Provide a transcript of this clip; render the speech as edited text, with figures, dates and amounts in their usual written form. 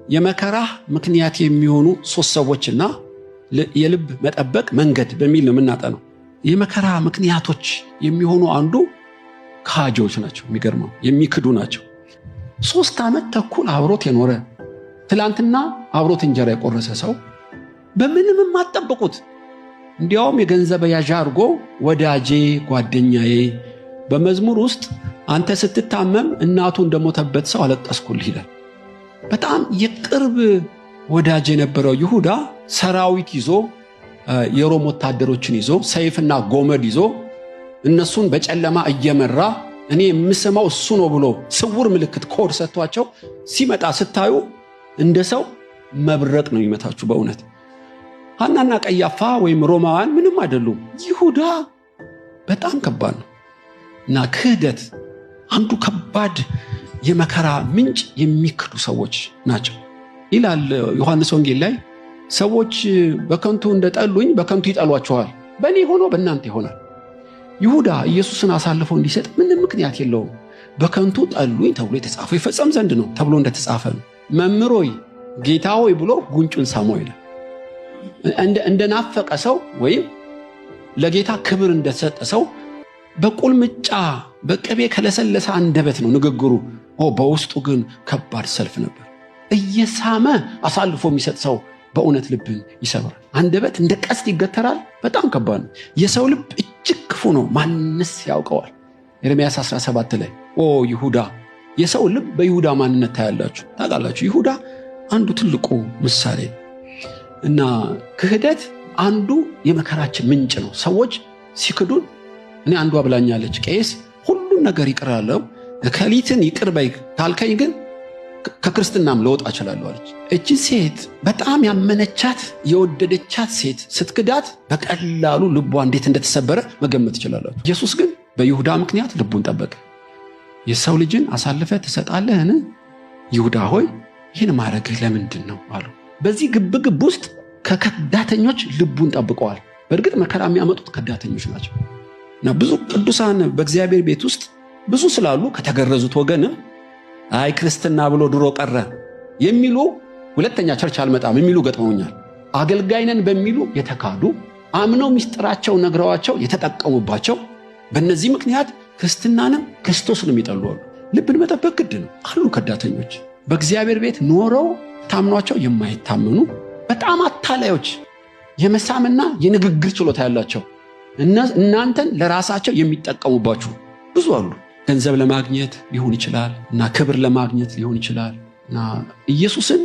የመከራህ ምክንያት የሚሆኑ 3 ሰዎችና የልብ መጠበቅ መንገድ በሚል ነው የምናጠነው። የመከራ ምክንያቶች የሚሆኑ አንዱ ካጆች ናቸው። የሚገርመው የሚክዱ ናቸው። 3 ዓመት ተኩል አብሮት የኖረ ትላንትና አብሮት እንጀራ የቆረሰ ሰው በምንም የማትጠብቁት እንዲያውም የገንዘብ ያዣ አድርጎ ወዳጄ ጓደኛዬ፣ በመዝሙር ውስጥ አንተ ስትታመም እናቱ እንደሞተበት ሰው አለቀስኩልህ ይላል። በጣም የቅርብ ወዳጅ የነበረው ይሁዳ ሰራዊት ይዞ የሮም ወታደሮችን ይዞ ሰይፍና ጎመድ ይዞ እነሱን በጨለማ እየመራ እኔ የምሰማው እሱ ነው ብሎ ስውር ምልክት ኮድ ሰጥቷቸው ሲመጣ ስታዩ እንደ ሰው መብረቅ ነው የሚመታችሁ። በእውነት ሐናና ቀያፋ ወይም ሮማውያን ምንም አይደሉም። ይሁዳ በጣም ከባድ ነው እና ክህደት አንዱ ከባድ የመከራ ምንጭ የሚክዱ ሰዎች ናቸው ይላል ዮሐንስ ወንጌል ላይ። ሰዎች በከንቱ እንደጠሉኝ በከንቱ ይጠሏቸዋል፣ በእኔ ሆኖ በእናንተ ይሆናል። ይሁዳ ኢየሱስን አሳልፎ እንዲሰጥ ምንም ምክንያት የለውም። በከንቱ ጠሉኝ ተብሎ የተጻፈው ይፈጸም ዘንድ ነው ተብሎ እንደተጻፈ ነው። መምህር ሆይ ጌታ ሆይ ብሎ ጉንጩን ሳመው ይላል። እንደናፈቀ ሰው ወይም ለጌታ ክብር እንደሰጠ ሰው በቁልምጫ በቅቤ ከለሰለሰ አንደበት ነው ንግግሩ። በውስጡ ግን ከባድ ሰልፍ ነበር። እየሳመ አሳልፎ የሚሰጥ ሰው በእውነት ልብን ይሰብራል። አንደበት እንደ ቀስት ይገተራል። በጣም ከባድ ነው። የሰው ልብ እጅግ ክፉ ነው፣ ማንስ ያውቀዋል? ኤርምያስ 17 ላይ ይሁዳ፣ የሰው ልብ በይሁዳ ማንነት ታያላችሁ፣ ታውቃላችሁ። ይሁዳ አንዱ ትልቁ ምሳሌ እና ክህደት አንዱ የመከራችን ምንጭ ነው። ሰዎች ሲክዱን እኔ አንዷ ብላኛለች፣ ቄስ ሁሉን ነገር ይቅር አለው ከሊትን ይቅር በይ ካልከኝ ግን ከክርስትናም ለወጣ እችላለሁ አለች። እቺ ሴት በጣም ያመነቻት የወደደቻት ሴት ስትክዳት በቀላሉ ልቧ እንዴት እንደተሰበረ መገመት ትችላላችሁ። ኢየሱስ ግን በይሁዳ ምክንያት ልቡን ጠበቀ። የሰው ልጅን አሳልፈ ትሰጣለህን? ይሁዳ ሆይ ይህን ማድረግህ ለምንድን ነው አለው። በዚህ ግብግብ ውስጥ ከከዳተኞች ልቡን ጠብቀዋል። በእርግጥ መከራ የሚያመጡት ከዳተኞች ናቸው እና ብዙ ቅዱሳን በእግዚአብሔር ቤት ውስጥ ብዙ ስላሉ ከተገረዙት ወገንም አይ ክርስትና ብሎ ድሮ ቀረ የሚሉ ሁለተኛ ቸርች አልመጣም የሚሉ ገጥመውኛል። አገልጋይነን በሚሉ የተካዱ አምነው ምስጢራቸው ነግረዋቸው የተጠቀሙባቸው በእነዚህ ምክንያት ክርስትናንም ክርስቶስንም ይጠሉዋሉ። ልብን መጠበቅ ግድ ነው። አሉ ከዳተኞች በእግዚአብሔር ቤት ኖረው ታምኗቸው የማይታመኑ በጣም አታላዮች፣ የመሳምና የንግግር ችሎታ ያላቸው እናንተን ለራሳቸው የሚጠቀሙባችሁ ብዙ አሉ። ገንዘብ ለማግኘት ሊሆን ይችላል እና ክብር ለማግኘት ሊሆን ይችላል እና ኢየሱስን